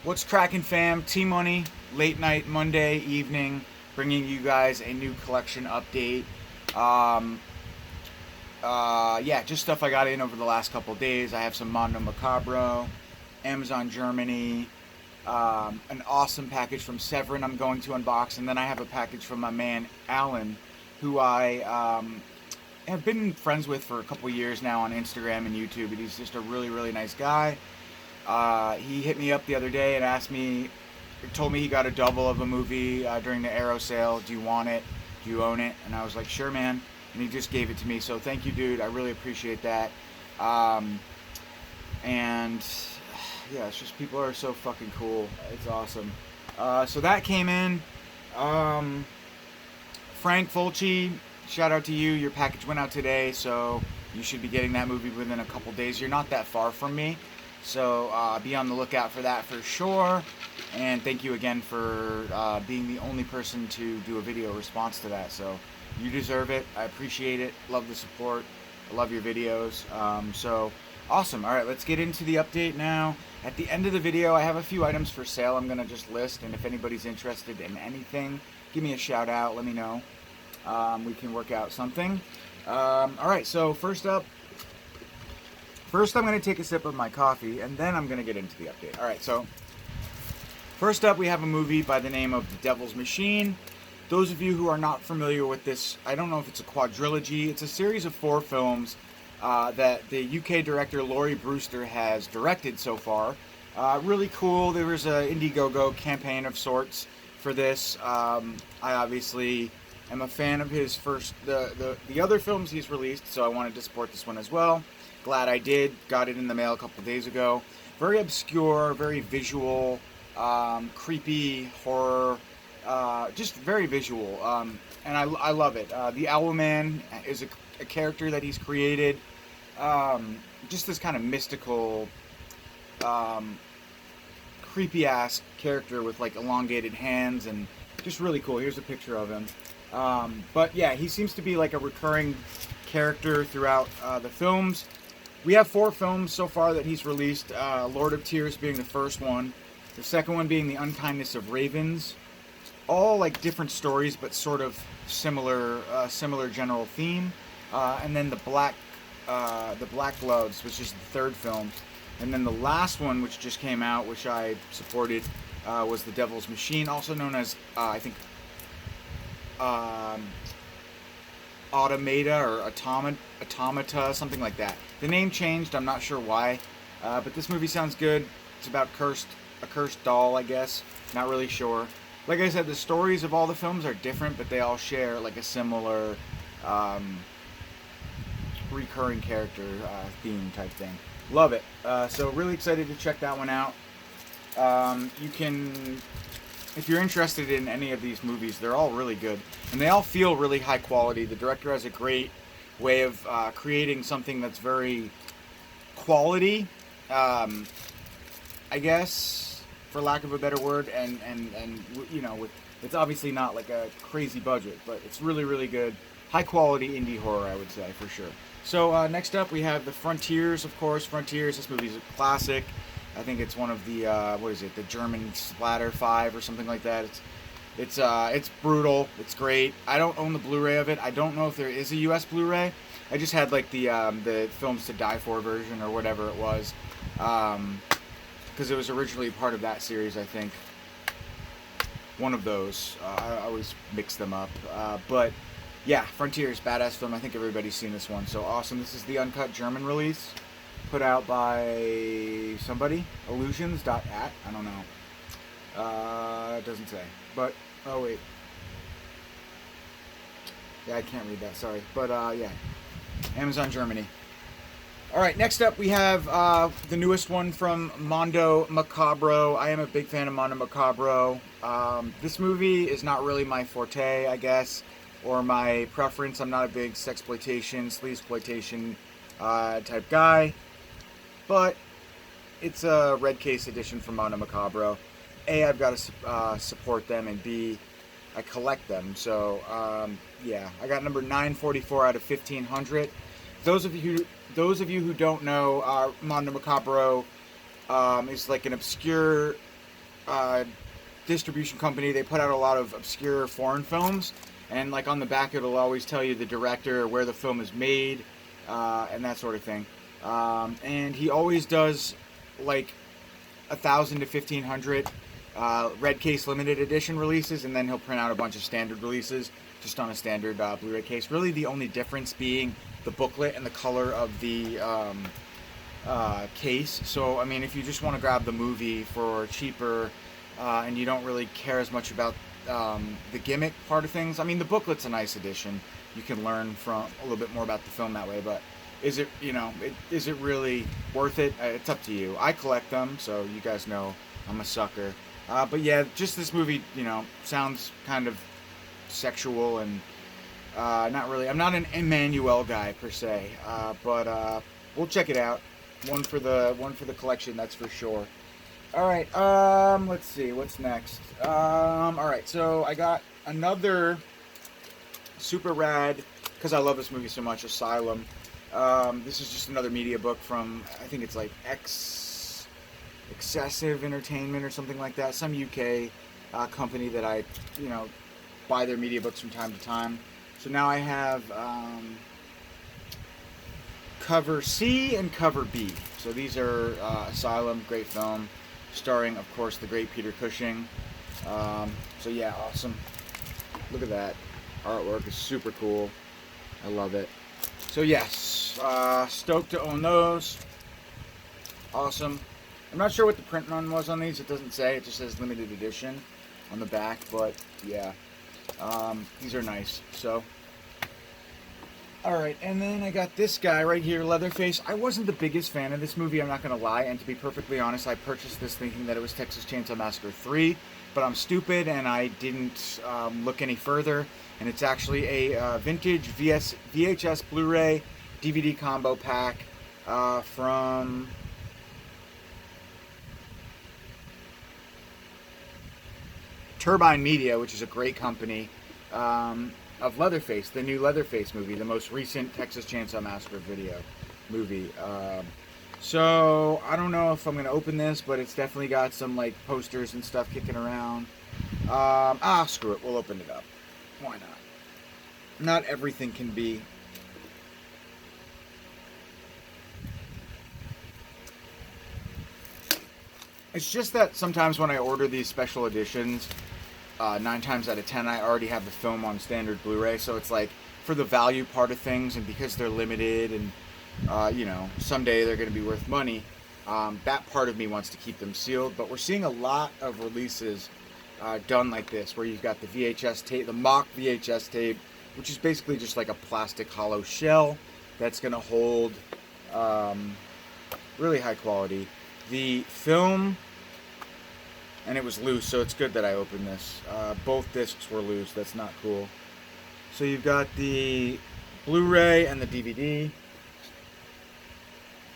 What's cracking, fam? T-Money, late night Monday evening, bringing you guys a new collection update. Um, yeah, just stuff I got in over the last couple of days. I have some Mondo Macabro, Amazon Germany, an awesome package from Severin I'm going to unbox, and then I have a package from my man Alan, who I have been friends with for a couple years now on Instagram and YouTube, and he's just a really, really nice guy. He hit me up the other day and told me he got a double of a movie during the Arrow sale. Do you want it? Do you own it? And I was like, sure, man. And he just gave it to me. So thank you, dude. I really appreciate that. Um, and yeah, it's just people are so fucking cool. It's awesome. So that came in. Um, Frank Fulci, shout out to you. Your package went out today, so you should be getting that movie within a couple days. You're not that far from me, so be on the lookout for that for sure. And thank you again for being the only person to do a video response to that. So you deserve it. I appreciate it. Love the support. I love your videos. So awesome. All right, let's get into the update now. At the end of the video, I have a few items for sale I'm going to just list. And if anybody's interested in anything, give me a shout out. Let me know. We can work out something. All right, so first, I'm going to take a sip of my coffee, and then I'm going to get into the update. All right, so first up, we have a movie by the name of The Devil's Machine. Those of you who are not familiar with this, I don't know if it's a quadrilogy. It's a series of 4 films that the UK director Laurie Brewster has directed so far. Really cool. There was an Indiegogo campaign of sorts for this. I obviously am a fan of his the other films he's released, so I wanted to support this one as well. Glad I did. Got it in the mail a couple days ago. Very obscure, very visual, creepy horror, just very visual, and I love it. The Owl Man is a character that he's created, just this kind of mystical, creepy ass character with like elongated hands and just really cool. Here's a picture of him. But yeah, he seems to be like a recurring character throughout the films. We have 4 films so far that he's released. Lord of Tears being the first one, the second one being The Unkindness of Ravens. All like different stories, but sort of similar general theme. And then the Black Gloves, which is the third film. And then the last one, which just came out, which I supported, was The Devil's Machine, also known as I think Automata or Automata, something like that. The name changed. I'm not sure why, but this movie sounds good. It's about a cursed doll, I guess. Not really sure. Like I said, the stories of all the films are different, but they all share like a similar recurring character theme type thing. Love it. So really excited to check that one out. You can, if you're interested in any of these movies, they're all really good, and they all feel really high quality. The director has a great way of creating something that's very quality, I guess, for lack of a better word, and you know, it's obviously not like a crazy budget, but it's really, really good, high quality indie horror, I would say, for sure. So next up, we have The Frontiers, of course. Frontiers, this movie's a classic. I think it's one of the what is it? The German Splatter 5 or something like that. It's brutal. It's great. I don't own the Blu-ray of it. I don't know if there is a U.S. Blu-ray. I just had like the Films to Die For version or whatever it was, because it was originally part of that series. I think one of those. I always mix them up, but yeah, Frontiers, badass film. I think everybody's seen this one. So awesome. This is the uncut German release, put out by somebody, illusions.at, I don't know. It doesn't say. But, oh wait. Yeah, I can't read that, sorry. But, yeah. Amazon Germany. Alright, next up we have the newest one from Mondo Macabro. I am a big fan of Mondo Macabro. This movie is not really my forte, I guess, or my preference. I'm not a big sexploitation, sleazeploitation type guy. But it's a red case edition from Mondo Macabro. A, I've got to support them, and B, I collect them. So yeah, I got number 944 out of 1500. Those of you who don't know, Mondo Macabro is like an obscure uh, distribution company. They put out a lot of obscure foreign films, and like on the back it'll always tell you the director, where the film is made, and that sort of thing. And he always does like 1,000 to 1,500 red case limited edition releases, and then he'll print out a bunch of standard releases just on a standard Blu-ray case. Really, the only difference being the booklet and the color of the case. So, I mean, if you just want to grab the movie for cheaper, and you don't really care as much about the gimmick part of things, I mean, the booklet's a nice addition. You can learn from a little bit more about the film that way, but is it, is it really worth it? It's up to you. I collect them, so you guys know I'm a sucker. But yeah, just this movie, sounds kind of sexual and not really. I'm not an Emmanuel guy per se, but we'll check it out. One for the collection, that's for sure. All right, let's see what's next. All right, so I got another super rad, because I love this movie so much, Asylum. This is just another media book from, I think it's like Excessive Entertainment or something like that. Some UK company that I, buy their media books from time to time. So now I have cover C and cover B. So these are Asylum, great film, starring, of course, the great Peter Cushing. So yeah, awesome. Look at that. Artwork is super cool. I love it. So yes, stoked to own those. Awesome. I'm not sure what the print run was on these. It doesn't say. It just says limited edition on the back. But yeah, these are nice. So, all right. And then I got this guy right here, Leatherface. I wasn't the biggest fan of this movie, I'm not going to lie. And to be perfectly honest, I purchased this thinking that it was Texas Chainsaw Massacre 3. But I'm stupid and I didn't look any further. And it's actually a vintage VHS Blu-ray DVD combo pack from Turbine Media, which is a great company, of Leatherface, the new Leatherface movie, the most recent Texas Chainsaw Massacre movie. So I don't know if I'm gonna open this, but it's definitely got some like posters and stuff kicking around. Screw it, we'll open it up. Why not? Not everything can be. It's just that sometimes when I order these special editions, 9 times out of 10 I already have the film on standard Blu-ray, so it's like for the value part of things, and because they're limited and someday they're going to be worth money, that part of me wants to keep them sealed. But we're seeing a lot of releases done like this, where you've got the VHS tape, the mock VHS tape, which is basically just like a plastic hollow shell that's going to hold really high quality. The film, and it was loose, so it's good that I opened this. Both discs were loose. That's not cool. So you've got the Blu-ray and the DVD.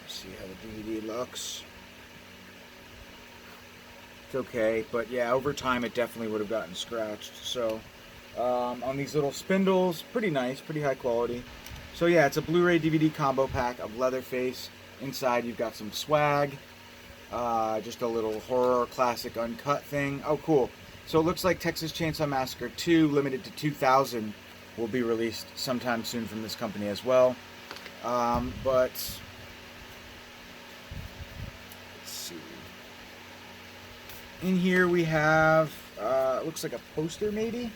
Let's see how the DVD looks. It's okay, but yeah, over time it definitely would have gotten scratched. So on these little spindles, pretty nice, pretty high quality. So yeah, it's a Blu-ray DVD combo pack of Leatherface. Inside you've got some swag. Just a little horror classic uncut thing. Oh, cool. So it looks like Texas Chainsaw Massacre 2, limited to 2,000, will be released sometime soon from this company as well. But let's see. In here we have, it looks like a poster maybe?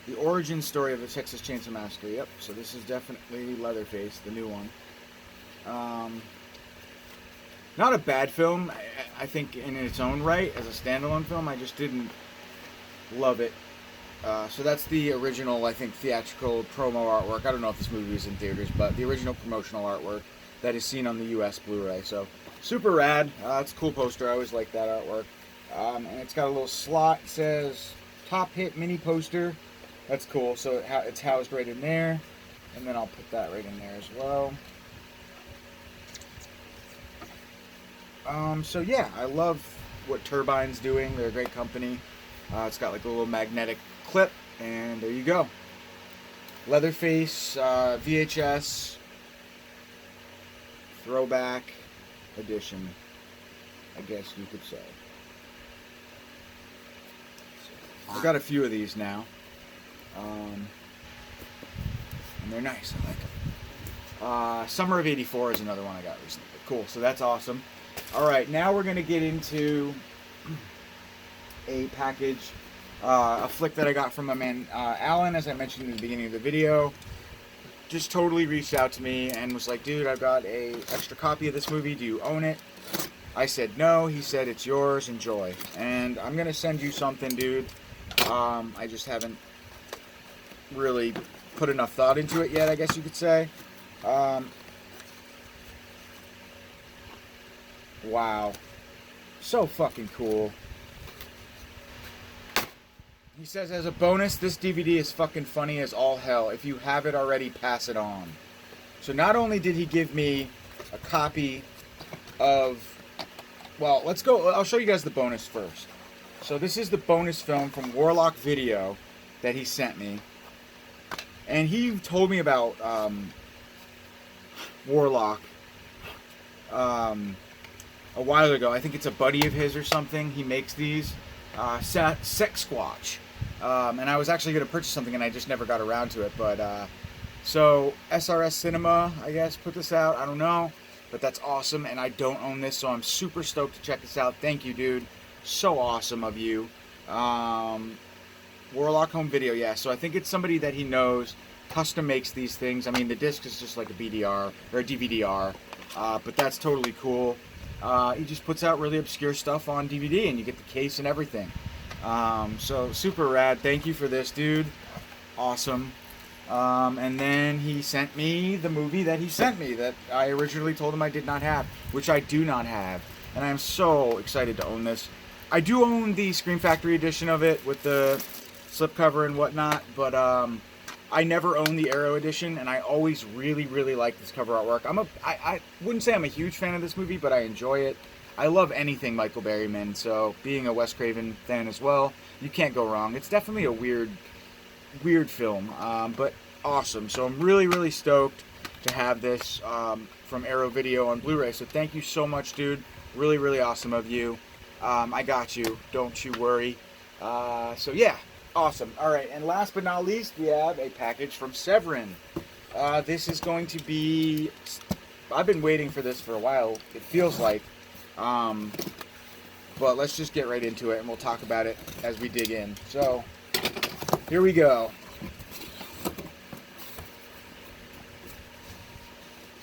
The origin story of the Texas Chainsaw Massacre. Yep, so this is definitely Leatherface, the new one. Not a bad film, I think, in its own right, as a standalone film. I just didn't love it. So that's the original, I think, theatrical promo artwork. I don't know if this movie was in theaters, but the original promotional artwork that is seen on the US Blu-ray. So super rad. It's a cool poster. I always like that artwork. And it's got a little slot. It says Top Hit Mini Poster. That's cool. So it's housed right in there. And then I'll put that right in there as well. So yeah, I love what Turbine's doing. They're a great company. It's got like a little magnetic clip, and there you go. Leatherface VHS throwback edition, I guess you could say. I've got a few of these now. And they're nice. I like them. Summer of '84 is another one I got recently. Cool, so that's awesome. Alright, now we're going to get into a package, a flick that I got from my man Alan, as I mentioned in the beginning of the video. Just totally reached out to me and was like, dude, I've got a extra copy of this movie. Do you own it? I said no. He said, it's yours. Enjoy. And I'm going to send you something, dude. I just haven't really put enough thought into it yet, I guess you could say. Wow. So fucking cool. He says, as a bonus, this DVD is fucking funny as all hell. If you have it already, pass it on. So not only did he give me a copy of... Well, let's go... I'll show you guys the bonus first. So this is the bonus film from Warlock Video that he sent me. And he told me about Warlock a while ago. I think it's a buddy of his or something. He makes these. Sex Squatch. And I was actually going to purchase something and I just never got around to it. But, so SRS Cinema, I guess, put this out. I don't know. But that's awesome. And I don't own this, so I'm super stoked to check this out. Thank you, dude. So awesome of you. Warlock Home Video, yeah. So I think it's somebody that he knows, custom makes these things. I mean, the disc is just like a BDR, or a DVD-R. But that's totally cool. He just puts out really obscure stuff on DVD, and you get the case and everything. So super rad. Thank you for this, dude. Awesome. And then he sent me the movie that he sent me that I originally told him I did not have, which I do not have. And I'm so excited to own this. I do own the Scream Factory edition of it with the slipcover and whatnot, but I never owned the Arrow edition, and I always really, really like this cover artwork. I wouldn't say I'm a huge fan of this movie, but I enjoy it. I love anything Michael Berryman, so being a Wes Craven fan as well, you can't go wrong. It's definitely a weird film, but awesome. So I'm really, really stoked to have this from Arrow Video on Blu-ray. So thank you so much, dude. Really, really awesome of you. I got you. Don't you worry. So yeah, awesome. All right, and last but not least, we have a package from Severin. This is going to be... I've been waiting for this for a while, it feels like. But let's just get right into it, and we'll talk about it as we dig in. So, here we go.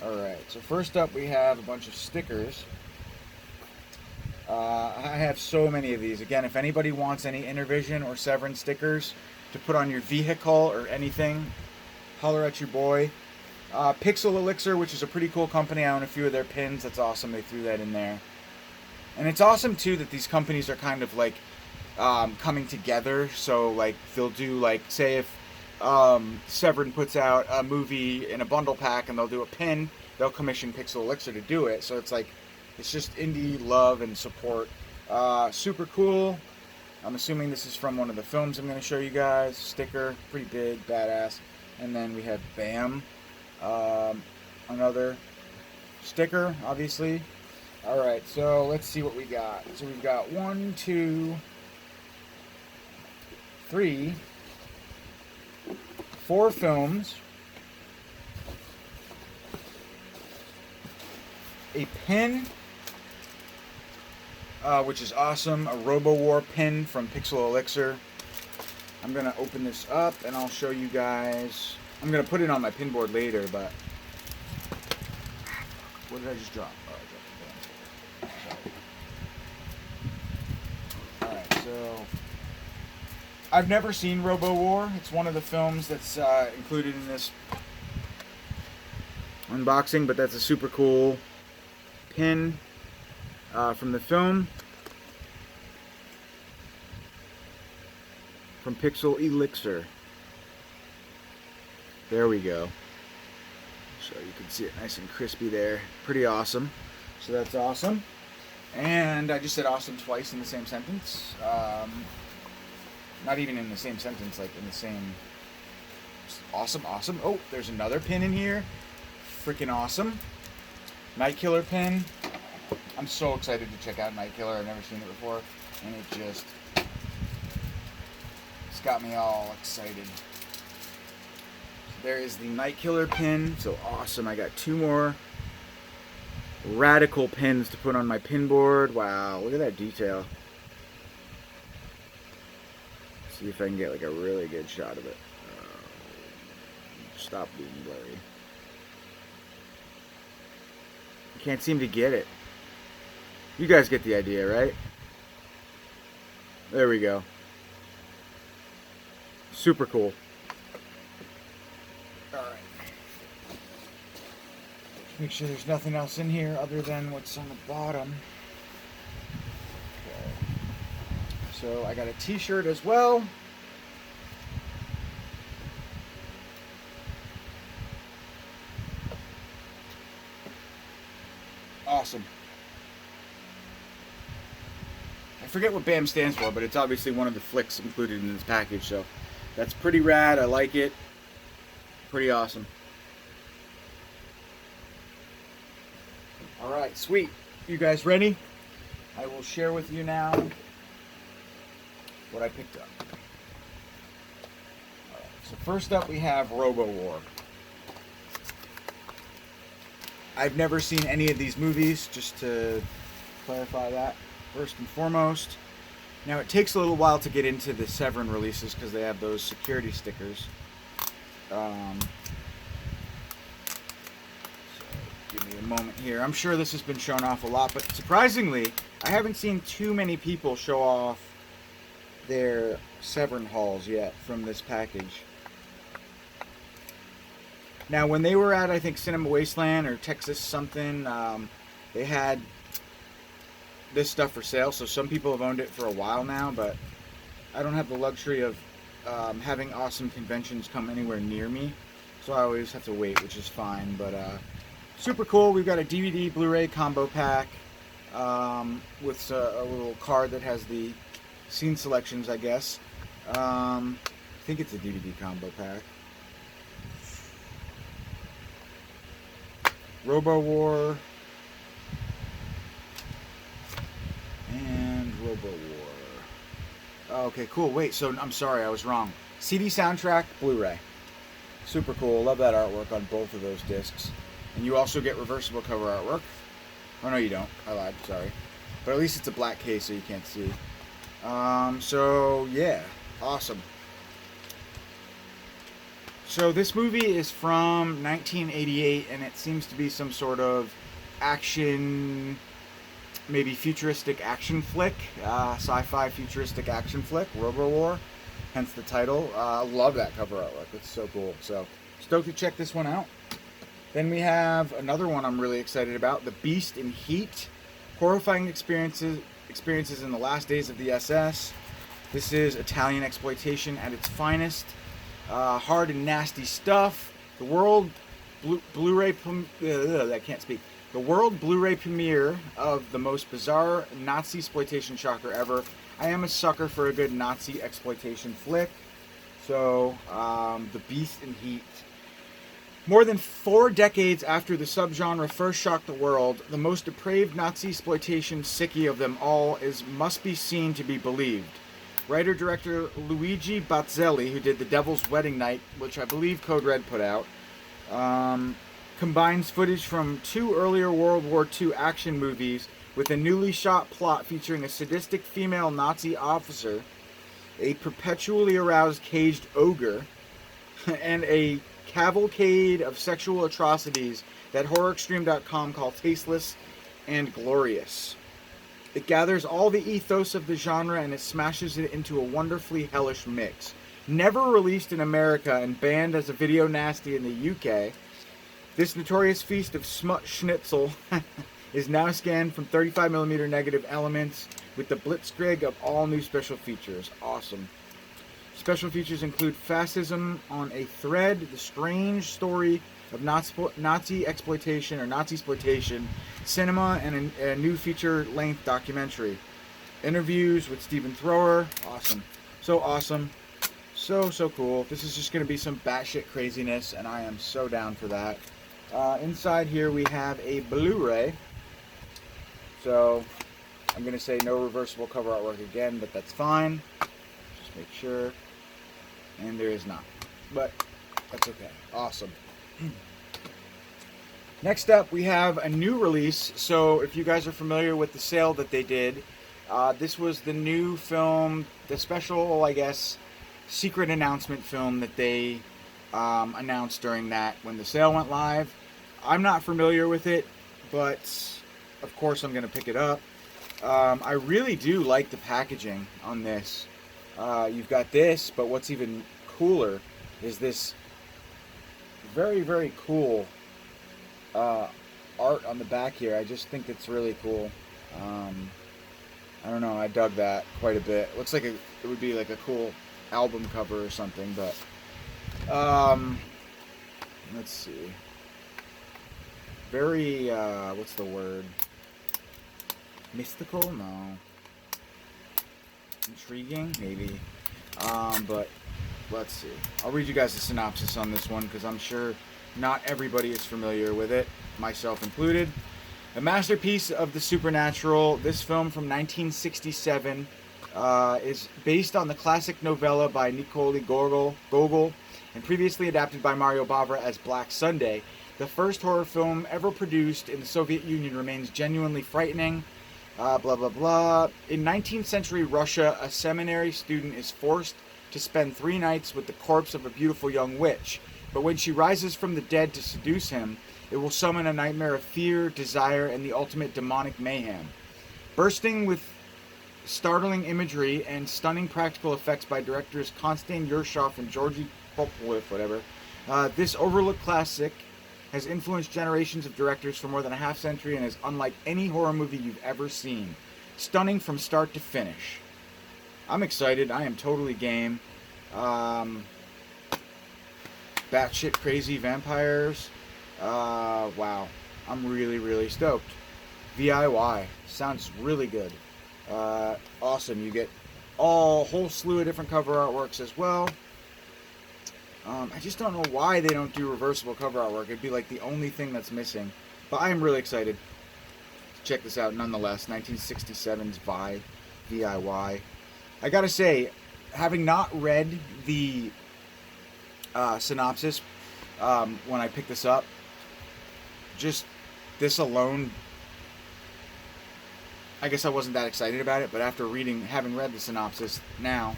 Alright, so first up we have a bunch of stickers. I have so many of these. Again, if anybody wants any Intervision or Severin stickers to put on your vehicle or anything, holler at your boy. Pixel Elixir, which is a pretty cool company. I own a few of their pins. That's awesome. They threw that in there. And it's awesome, too, that these companies are kind of, like, coming together. So, like, they'll do, like, say if Severin puts out a movie in a bundle pack and they'll do a pin, they'll commission Pixel Elixir to do it. So it's like, it's just indie love and support. Super cool. I'm assuming this is from one of the films I'm going to show you guys. Sticker, pretty big, badass. And then we have BAM. Another sticker, obviously. Alright, so let's see what we got. So we've got 1, 2, 3, 4 films, a pin, which is awesome, a RoboWar pin from Pixel Elixir. I'm going to open this up and I'll show you guys. I'm going to put it on my pin board later, but... What did I just drop? Oh, I dropped it. Alright, so... I've never seen RoboWar. It's one of the films that's included in this unboxing, but that's a super cool pin from the film. From Pixel Elixir. There we go. So you can see it nice and crispy there. Pretty awesome. So that's awesome. And I just said awesome twice in the same sentence. Not even in the same sentence, like in the same... Awesome, awesome. Oh, there's another pin in here. Freaking awesome. Night Killer pin. I'm so excited to check out Night Killer. I've never seen it before. And it just... It's got me all excited. So there is the Night Killer pin. So awesome. I got 2 more radical pins to put on my pin board. Wow, look at that detail. See if I can get like a really good shot of it. Stop being blurry. Can't seem to get it. You guys get the idea, right? There we go. Super cool. Alright. Make sure there's nothing else in here other than what's on the bottom. Okay. So I got a t-shirt as well. Awesome. I forget what BAM stands for, but it's obviously one of the flicks included in this package, so that's pretty rad. I like it. Pretty awesome. Alright, sweet. You guys ready? I will share with you now what I picked up. Alright, so first up we have Robo-War. I've never seen any of these movies, just to clarify that first and foremost. Now it takes a little while to get into the Severin releases because they have those security stickers. So give me a moment here. I'm sure this has been shown off a lot, but surprisingly, I haven't seen too many people show off their Severin hauls yet from this package. Now, when they were at, I think, Cinema Wasteland or Texas something, they had this stuff for sale. So some people have owned it for a while now, but I don't have the luxury of having awesome conventions come anywhere near me. So I always have to wait, which is fine. But super cool. We've got a DVD Blu-ray combo pack with a little card that has the scene selections, I guess. I think it's a DVD combo pack. Robo-War and Robo-War. Oh, okay, cool. Wait, so I'm sorry, I was wrong. CD soundtrack, Blu-ray. Super cool. Love that artwork on both of those discs. And you also get reversible cover artwork. Oh, no, you don't. I lied. Sorry. But at least it's a black case so you can't see. So, yeah. Awesome. So this movie is from 1988, and it seems to be some sort of action, maybe futuristic action flick, sci-fi futuristic action flick, Robo-War, hence the title. I love that cover artwork. It's so cool. So stoked to check this one out. Then we have another one I'm really excited about, The Beast in Heat, horrifying experiences in the last days of the SS. This is Italian exploitation at its finest. Hard and nasty stuff. The world Blu-ray I can't speak. The world Blu-ray premiere of the most bizarre Nazi exploitation shocker ever. I am a sucker for a good Nazi exploitation flick. So, The Beast in Heat. More than 4 decades after the subgenre first shocked the world, the most depraved Nazi exploitation sickie of them all must be seen to be believed. Writer-director Luigi Bazzelli, who did The Devil's Wedding Night, which I believe Code Red put out, combines footage from 2 earlier World War II action movies with a newly shot plot featuring a sadistic female Nazi officer, a perpetually aroused caged ogre, and a cavalcade of sexual atrocities that HorrorExtreme.com call tasteless and glorious. It gathers all the ethos of the genre and it smashes it into a wonderfully hellish mix. Never released in America and banned as a video nasty in the UK, this notorious feast of smut schnitzel is now scanned from 35mm negative elements with the blitzkrieg of all new special features. Awesome. Special features include Fascism on a Thread, the strange story of Nazi exploitation or Nazi exploitation, cinema, and a new feature-length documentary. Interviews with Stephen Thrower. Awesome. So awesome. So cool. This is just going to be some batshit craziness, and I am so down for that. Inside here we have a Blu-ray. So I'm going to say no reversible cover artwork again, but that's fine. Just make sure. and there is not. But that's okay. Awesome. Next up, we have a new release. So if you guys are familiar with the sale that they did, this was the new film, the special, I guess, secret announcement film that they announced during that when the sale went live. I'm not familiar with it, but of course I'm going to pick it up. I really do like the packaging on this. You've got this, but what's even cooler is this very, very cool art on the back here. I just think it's really cool. I don't know, I dug that quite a bit. Looks like it would be like a cool album cover or something, but let's see. Very, what's the word? Mystical? No. Intriguing? Maybe. But let's see. I'll read you guys the synopsis on this one because I'm sure not everybody is familiar with it, myself included. A masterpiece of the supernatural, this film from 1967 is based on the classic novella by Nicole Gogol and previously adapted by Mario Bava as Black Sunday. The first horror film ever produced in the Soviet Union remains genuinely frightening. Blah, blah, blah. In 19th century Russia, a seminary student is forced to spend 3 nights with the corpse of a beautiful young witch. But when she rises from the dead to seduce him, it will summon a nightmare of fear, desire, and the ultimate demonic mayhem. Bursting with startling imagery and stunning practical effects by directors Konstantin Yershov and Georgy Popov, this overlooked classic has influenced generations of directors for more than a half century and is unlike any horror movie you've ever seen. Stunning from start to finish. I'm excited. I am totally game. Batshit crazy vampires. Wow. I'm really, really stoked. VIY. Sounds really good. Awesome. You get a whole slew of different cover artworks as well. I just don't know why they don't do reversible cover artwork. It'd be like the only thing that's missing. But I am really excited to check this out nonetheless. 1967's VIY. I gotta say, having not read the synopsis when I picked this up, just this alone, I guess I wasn't that excited about it, but after having read the synopsis now,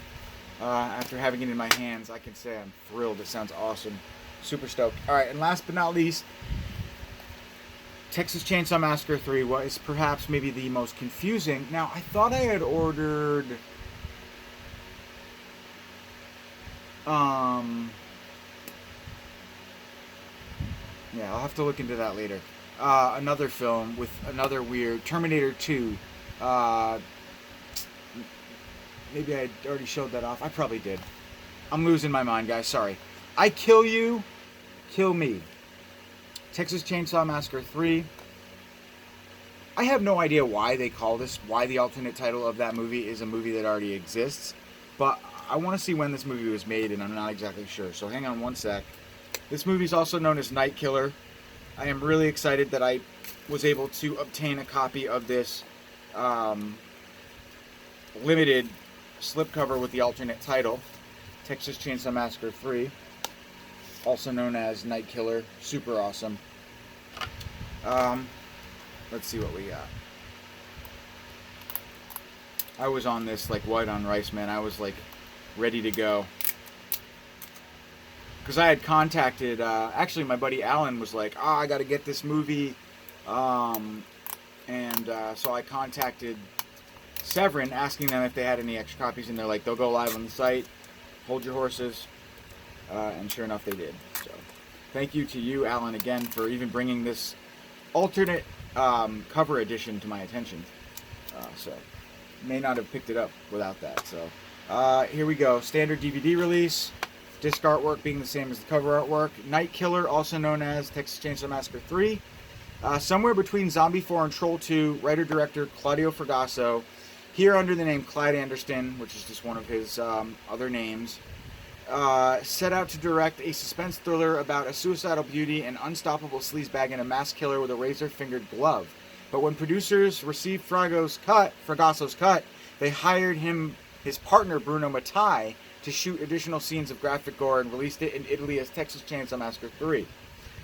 after having it in my hands, I can say I'm thrilled. It sounds awesome. Super stoked. Alright, and last but not least, Texas Chainsaw Massacre 3 was perhaps maybe the most confusing. Now, I thought I had ordered yeah, I'll have to look into that later. Another film with another weird Terminator 2. Maybe I already showed that off. I probably did. I'm losing my mind, guys. Sorry. I kill you, kill me. Texas Chainsaw Massacre 3. I have no idea why they call this, why the alternate title of that movie is a movie that already exists. But I want to see when this movie was made, and I'm not exactly sure. So hang on one sec. This movie is also known as Night Killer. I am really excited that I was able to obtain a copy of this limited slipcover with the alternate title, Texas Chainsaw Massacre 3, also known as Night Killer. Super awesome. Let's see what we got. I was on this like white on rice, man. I was like ready to go. Because I had contacted, actually my buddy Alan was like, I got to get this movie. So I contacted Severin asking them if they had any extra copies, and they're like, they'll go live on the site. Hold your horses. And sure enough, they did. So thank you to you, Alan, again, for even bringing this alternate cover edition to my attention. So may not have picked it up without that. So here we go. Standard DVD release. Disc artwork being the same as the cover artwork. Night Killer, also known as Texas Chainsaw Massacre 3. Somewhere between Zombie 4 and Troll 2, writer-director Claudio Fragasso, here under the name Clyde Anderson, which is just one of his other names, set out to direct a suspense thriller about a suicidal beauty, an unstoppable sleazebag, and a mass killer with a razor-fingered glove. But when producers received Fragosso's cut, they hired his partner Bruno Mattei to shoot additional scenes of graphic gore and released it in Italy as Texas Chainsaw Massacre 3.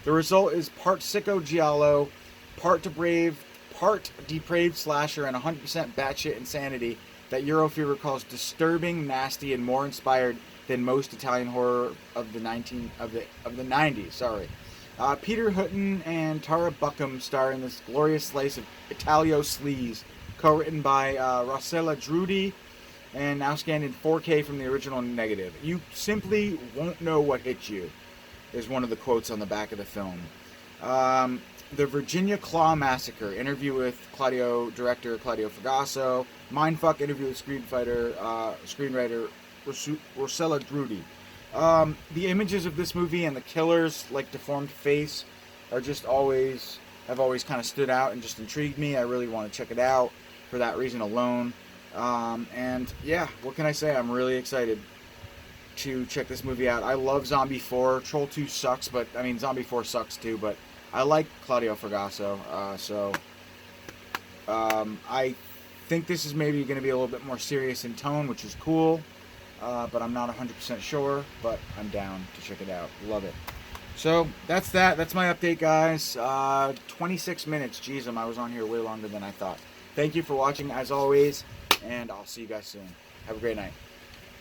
The result is part sicko giallo, part depraved slasher, and 100% batshit insanity that Eurofever calls disturbing, nasty, and more inspired than most Italian horror of the 90s. Sorry. Peter Hutton and Tara Buckham star in this glorious slice of Italio sleaze, co-written by Rossella Drudi, and now scanned in 4K from the original negative. You simply won't know what hit you, is one of the quotes on the back of the film. The Virginia Claw Massacre, interview with director Claudio Fragasso, Mindfuck, interview with screenwriter Rossella Drudi. The images of this movie and the killer's like deformed face are have always kind of stood out and just intrigued me. I really want to check it out for that reason alone. And yeah, what can I say? I'm really excited to check this movie out. I love Zombie 4. Troll 2 sucks, but I mean Zombie 4 sucks too, but I like Claudio Fragasso, so I think this is maybe going to be a little bit more serious in tone, which is cool, but I'm not 100% sure, but I'm down to check it out. Love it. So that's that. That's my update, guys. 26 minutes. Jeez, I was on here way longer than I thought. Thank you for watching, as always, and I'll see you guys soon. Have a great night.